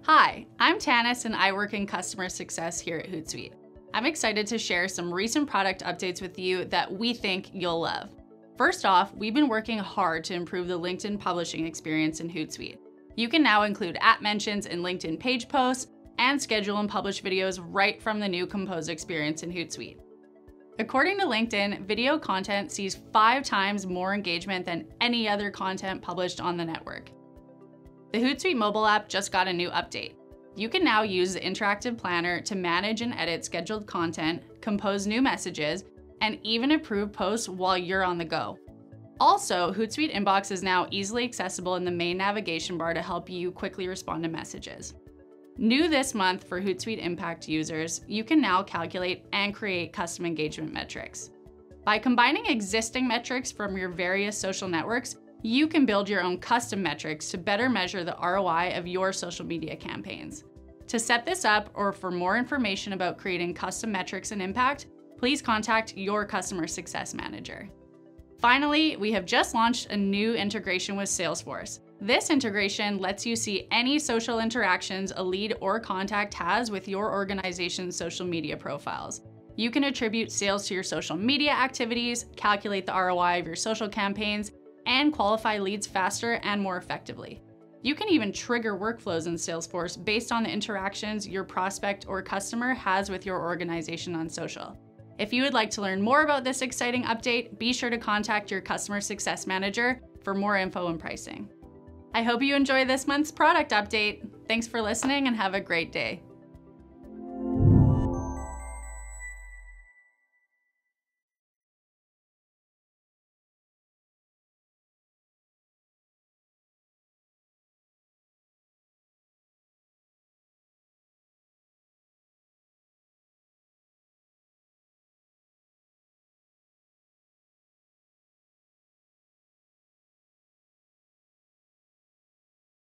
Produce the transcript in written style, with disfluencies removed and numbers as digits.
Hi, I'm Tanis and I work in customer success here at Hootsuite. I'm excited to share some recent product updates with you that we think you'll love. First off, we've been working hard to improve the LinkedIn publishing experience in Hootsuite. You can now include @ mentions in LinkedIn page posts and schedule and publish videos right from the new Compose experience in Hootsuite. According to LinkedIn, video content sees 5 times more engagement than any other content published on the network. The Hootsuite Mobile App just got a new update. You can now use the interactive planner to manage and edit scheduled content, compose new messages, and even approve posts while you're on the go. Also, Hootsuite Inbox is now easily accessible in the main navigation bar to help you quickly respond to messages. New this month for Hootsuite Impact users, you can now calculate and create custom engagement metrics. By combining existing metrics from your various social networks, you can build your own custom metrics to better measure the ROI of your social media campaigns. To set this up, or for more information about creating custom metrics and impact, please contact your customer success manager. Finally, we have just launched a new integration with Salesforce. This integration lets you see any social interactions a lead or contact has with your organization's social media profiles. You can attribute sales to your social media activities, calculate the ROI of your social campaigns, and qualify leads faster and more effectively. You can even trigger workflows in Salesforce based on the interactions your prospect or customer has with your organization on social. If you would like to learn more about this exciting update, be sure to contact your customer success manager for more info and pricing. I hope you enjoy this month's product update. Thanks for listening and have a great day.